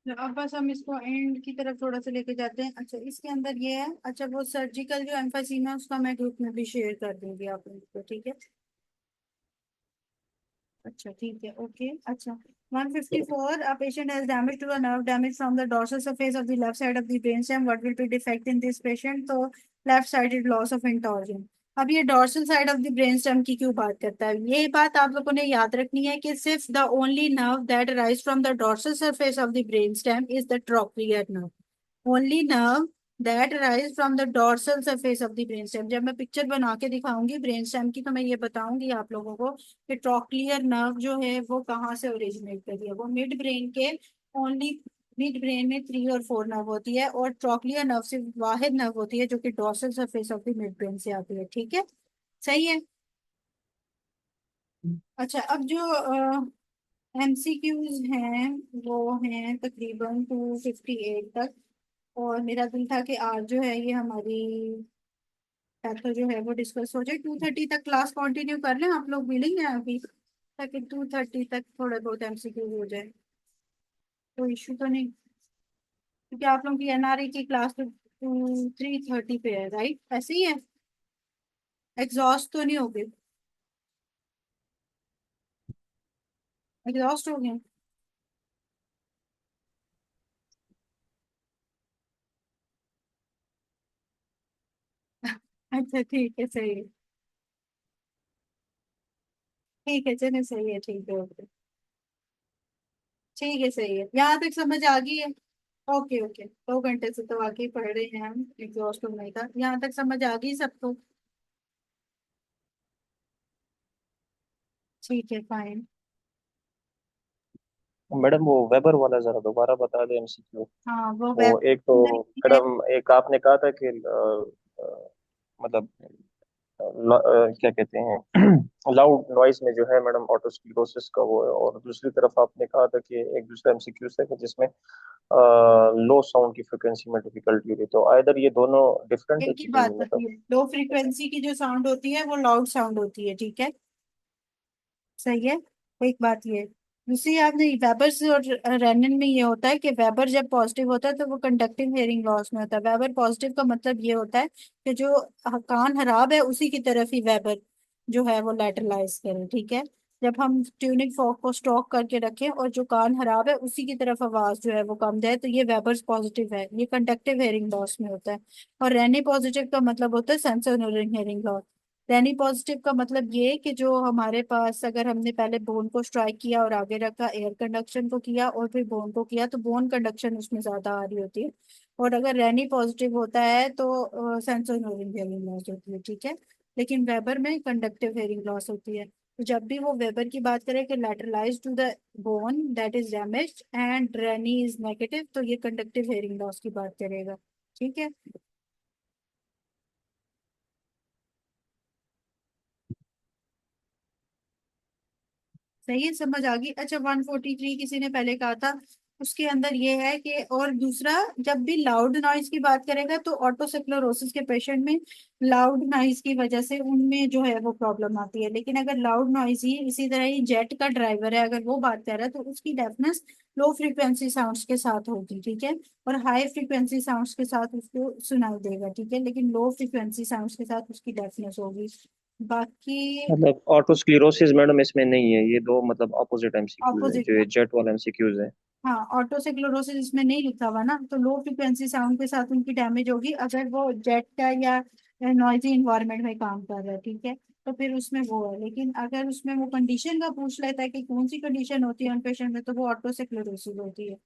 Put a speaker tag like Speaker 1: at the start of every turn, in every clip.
Speaker 1: तो अब बस हम इसको एंड की तरफ थोड़ा सा लेके जाते हैं। अच्छा, इसके अंदर ये है। अच्छा, वो सर्जिकल जो एम्फासीमा है उसका मैं ग्रुप में भी शेयर कर दूंगी आप लोगों को, ठीक है। अच्छा ठीक है, ओके। अच्छा, 154, a patient has damage to a nerve damage from the dorsal surface of the left side of the brainstem. What will be defect in this patient? तो लेफ्ट साइडेड लॉस ऑफ इंटॉर्जन। अब ये dorsal side of the brainstem की क्यों बात करता है, ये बात आप लोगों ने याद रखनी है कि सिर्फ the only nerve that rise from the dorsal surface of the brainstem is the trochlear nerve. Only nerve that rise from the dorsal surface of the brain stem. जब मैं पिक्चर बना के दिखाऊंगी ब्रेन स्टेम की तो मैं ये बताऊंगी आप लोगों को कि ट्रोक्लियर नर्व जो है वो कहाँ से ओरिजिनेट करी है। वो मिड ब्रेन के ओनली, मिड ब्रेन में 3 और 4 नर्व होती है और ट्रोक्लियर नर्व सिर्फ वाहिद नर्व होती है जो कि dorsal surface of the mid brain से आती है, ठीक है। सही है। अच्छा, अब जो एमसीक्यूज हैं वो हैं तकरीबन 258 तक। और मेरा दिल था कि आज जो है ये हमारी पैथो जो है वो डिस्कस हो जाए, 2:30 तक क्लास कंटिन्यू कर लें आप लोग, मिलेंगे अभी ताकि 2:30 तक थोड़े बहुत एमसीक्यू हो जाए। कोई इशू तो नहीं, क्योंकि आप लोगों की एनआरई की क्लास तो 3:30 पे है, राइट? ऐसे ही है। एग्जॉस्ट तो नहीं हो गए? एग्जॉस्ट हो गए? अच्छा ठीक है, सही है। ठीक है, चलिए सही है, ठीक है, ओके। ठीक है, सही है, यहाँ तक समझ आ गई है। ओके ओके, 2 घंटे से तो वाकई पढ़ रहे हैं हम, एग्जॉस्ट होने का यहाँ तक समझ आ गई सबको। ठीक है, फाइन।
Speaker 2: मैडम वो वेबर वाला जरा दोबारा बता दें एमसीक्यू।
Speaker 1: हाँ, वो
Speaker 2: वो
Speaker 1: वेब
Speaker 2: एक तो
Speaker 1: है।
Speaker 2: मैडम, एक आपने कहा था कि मतलब क्या कहते हैं लाउड नॉइस में जो है मैडम ऑटोस्क्लेरोसिस का वो है, और दूसरी तरफ आपने कहा था कि एक दूसरा एमसीक्यू है कि जिसमें लो साउंड की फ्रिक्वेंसी में डिफिकल्टी होती है, तो आइदर ये दोनों डिफरेंट है
Speaker 1: एक ही
Speaker 2: चीजें
Speaker 1: बात
Speaker 2: मतलब।
Speaker 1: होती है, लो फ्रीक्वेंसी की जो साउंड होती है वो लाउड साउंड होती है, ठीक है। सही है। एक बात ये, दूसरी आपने वेबर्स और रेनन में ये होता है कि वेबर जब पॉजिटिव होता है तो वो कंडक्टिव हेयरिंग लॉस में होता है। वेबर पॉजिटिव का मतलब ये होता है कि जो कान खराब है उसी की तरफ ही वेबर जो है वो लैटरलाइज करे, ठीक है। जब हम ट्यूनिंग फॉर्क को स्ट्रोक करके रखें और जो कान खराब है उसी की तरफ आवाज जो है वो कम जाए तो ये वेबर्स पॉजिटिव है, ये कंडक्टिव हेयरिंग लॉस में होता है। और रेनी पॉजिटिव का मतलब होता है सेंसर हेयरिंग लॉस। रेनी पॉजिटिव का मतलब ये कि जो हमारे पास अगर हमने पहले बोन को स्ट्राइक किया और आगे रखा, एयर कंडक्शन को किया और फिर बोन को किया तो बोन कंडक्शन उसमें ज्यादा आ रही होती है। और अगर रेनी पॉजिटिव होता है तो सेंसोनोरिक हेयरिंग लॉस होती है, ठीक है। लेकिन वेबर में कंडक्टिव हेयरिंग लॉस होती है। तो जब भी वो वेबर की बात करें कि lateralize to the bone that is damaged and Rinne is negative तो ये कंडक्टिव हेयरिंग लॉस की बात करेगा, ठीक है। सही है, समझ आ गई। अच्छा, 143 किसी ने पहले कहा था, उसके अंदर ये है कि और दूसरा, जब भी लाउड नॉइज की बात करेगा तो ऑटोसेक्लोरोसिस के पेशेंट में लाउड नॉइज की वजह से उनमें जो है वो प्रॉब्लम आती है। लेकिन अगर लाउड नॉइज ही इसी तरह ही जेट का ड्राइवर है अगर वो बात कर रहा है तो उसकी डेफनेस लो फ्रीक्वेंसी साउंड्स के साथ होगी, ठीक है। और हाई फ्रीक्वेंसी साउंड्स के साथ उसको सुनाई देगा, ठीक है, लेकिन लो फ्रीक्वेंसी साउंड्स के साथ उसकी डेफनेस होगी। बाकी
Speaker 2: मतलब ऑटोस्क्लेरोसिस मैडम इसमें नहीं है, ये दो मतलब अपोजिट एमसीक्यूज है
Speaker 1: ऑपोजिट।
Speaker 2: जो ये जेट वाला एमसीक्यूज है।
Speaker 1: हाँ, ऑटो से क्लोरोसिस इसमें नहीं लिखा हुआ ना, तो लो फ्रिक्वेंसी साउंड के साथ उनकी डैमेज होगी अगर वो जेट का या नॉइजी इन्वायरमेंट में काम कर रहा है, ठीक है। तो फिर उसमें वो है, लेकिन अगर उसमें वो कंडीशन का पूछ लेता है कि कौन सी कंडीशन होती है उन पेशेंट में तो वो ऑटो से क्लोरोसिस होती है।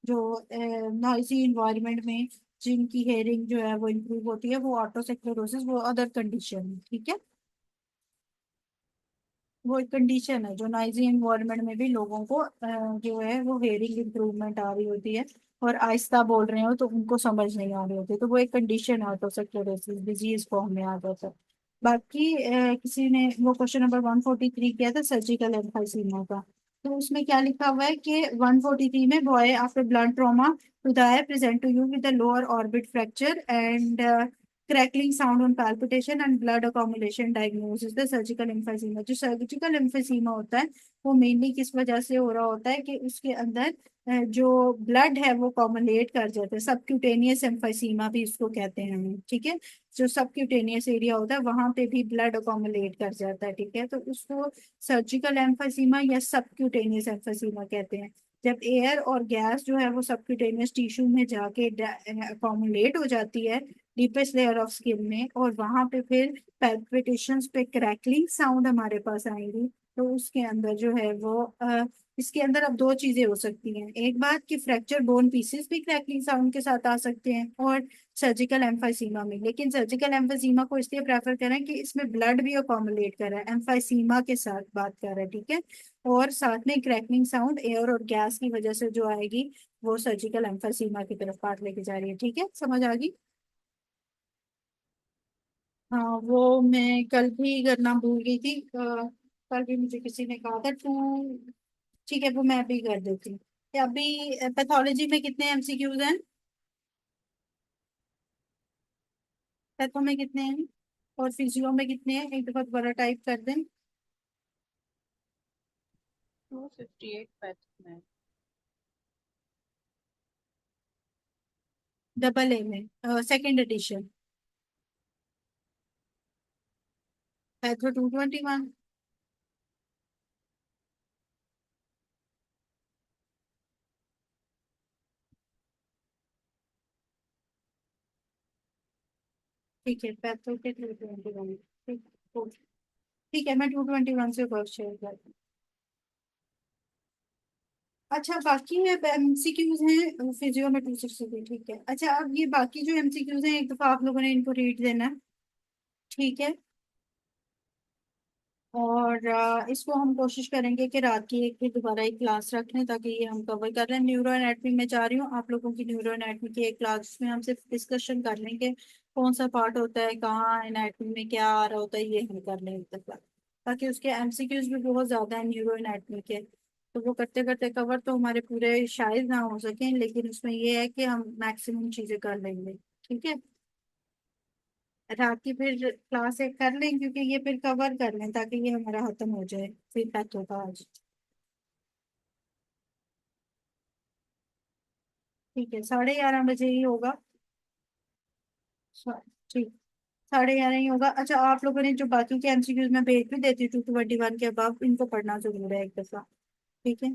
Speaker 1: जो नॉइजी इन्वायरमेंट में जिनकी हेयरिंग जो है वो इम्प्रूव होती है वो ऑटो से क्लोरोसिस, वो अदर कंडीशन है, ठीक है। वो एक कंडीशन है जो नॉइजी एनवायरनमेंट में भी लोगों को जो है वो हेयरिंग इंप्रूवमेंट आ रही होती है और आहिस्ता बोल रहे हो तो उनको समझ नहीं आ रही होती, तो वो एक कंडीशन है ऑटोसेक्लोरोसिस, डिजीज फॉर्म में आ जाता है। बाकी किसी ने वो क्वेश्चन नंबर 143 किया था सर्जिकल एम्फाइसीमा का। तो उसमें क्या लिखा हुआ है कि 143 में boy after blunt trauma to the eye present to you with the lower orbit fracture and crackling sound on palpitation and blood accumulation diagnosis the surgical emphysema. जो सर्जिकल एम्फाइसीमा होता है वो मेनली किस वजह से हो रहा होता है कि उसके अंदर जो ब्लड है वो कॉमुलेट कर जाता है। सबक्यूटेनियस एम्फाइसीमा भी इसको कहते हैं हम, ठीक है। जो सबक्यूटेनियस एरिया होता है वहां पे भी ब्लड अकोमुलेट कर जाता है, ठीक है, तो उसको सर्जिकल एम्फाइसीमा या सबक्यूटेनियस एम्फाइसीमा कहते हैं। जब एयर और गैस जो है वो सबक्यूटेनियस टिश्यू में जाके अकोमुलेट हो जाती है डीपेस्ट लेयर ऑफ स्किन में, और वहां पे फिर पैल्पिटेशंस पे क्रैकलिंग साउंड हमारे पास आएंगी, तो उसके अंदर जो है वो इसके अंदर अब दो चीजें हो सकती हैं। एक बात कि फ्रैक्चर बोन पीसेस भी क्रैकलिंग साउंड के साथ आ सकते हैं, और सर्जिकल एम्फाइसीमा में, लेकिन सर्जिकल एम्फाइसीमा को इसलिए प्रेफर करें कि इसमें ब्लड भी अकोमुलेट कर रहा है, एम्फाइसीमा के साथ बात कर रहा है, ठीक है। और साथ में क्रैकलिंग साउंड एयर और गैस की वजह से जो आएगी वो सर्जिकल एम्फाइसीमा की तरफ बात लेके जा रही है, ठीक है, समझ आ गई। हाँ वो मैं कल भी करना भूल गई थी, कल भी मुझे किसी ने कहा था टू, ठीक है वो मैं भी कर देती हूँ। अभी पैथोलॉजी में कितने एमसीक्यूज हैं? पैथो में कितने हैं और फिजियो में कितने हैं, एक दफा दोबारा टाइप कर दें।
Speaker 3: 258 पैथ में।
Speaker 1: डबल ए में सेकेंड एडिशन। पैथो 221। ठीक है पैथो के 221। ठीक, ठीक है मैं 221 से वर्क शेयर कर दूँ। अच्छा बाकी है एमसीक्यूज हैं फिजियो में 260, ठीक है। अच्छा अब ये बाकी जो एमसीक्यूज हैं एक दफा आप लोगों ने इनको रीड देना है, ठीक है। और इसको हम कोशिश करेंगे कि रात की एक फिर दोबारा एक क्लास रख लें ताकि ये हम कवर कर लें। न्यूरो एनाटमी में जा रही हूँ आप लोगों की, न्यूरो एनाटमी की एक क्लास में हम सिर्फ डिस्कशन कर लेंगे कौन सा पार्ट होता है, कहाँ एनाटमी में क्या आ रहा होता है, ये हम कर लें एक दफा, ताकि उसके एमसीक्यूज भी बहुत ज्यादा है न्यूरो एनाटमी के। तो वो करते करते कवर तो हमारे पूरे शायद ना हो सके, लेकिन उसमें ये है कि हम मैक्सिमम चीजें कर लेंगे, ठीक है। रात की फिर क्लास एक कर लें क्योंकि ये फिर कवर कर लें ताकि ये हमारा खत्म हो जाए, फिर तक होगा आज। ठीक है 11:30 बजे ही होगा। ठीक, 11:30 ही होगा। अच्छा आप लोगों ने जो बाकी के एमसीक्यूज में भेज भी देती हूँ 221 के अब, इनको पढ़ना जरूर है एक दफा, ठीक है।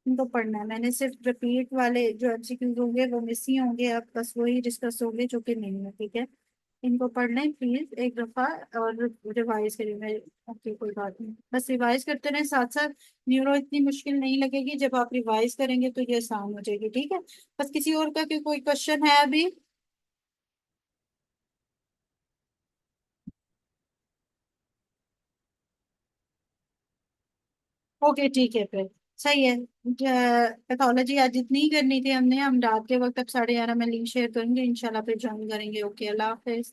Speaker 1: इनको पढ़ना है मैंने, सिर्फ रिपीट वाले जो एमसीक्यूज होंगे वो मिस ही होंगे, अब बस वही डिस्कस होंगे जो कि नहीं है, ठीक है। इनको पढ़ लें प्लीज एक दफा और रिवाइज करेंगे। ओके कोई बात नहीं, बस रिवाइज करते रहें साथ साथ। न्यूरो इतनी मुश्किल नहीं लगेगी, जब आप रिवाइज करेंगे तो ये आसान हो जाएगी, ठीक है। बस किसी और का कोई क्वेश्चन है अभी? ओके ठीक है फिर, सही है। पैथोलॉजी आज जितनी ही करनी थी हमने, हम रात के वक्त अब 11:30 में लिंक शेयर करेंगे इंशाल्लाह, फिर ज्वाइन करेंगे। ओके अल्लाह हाफिज।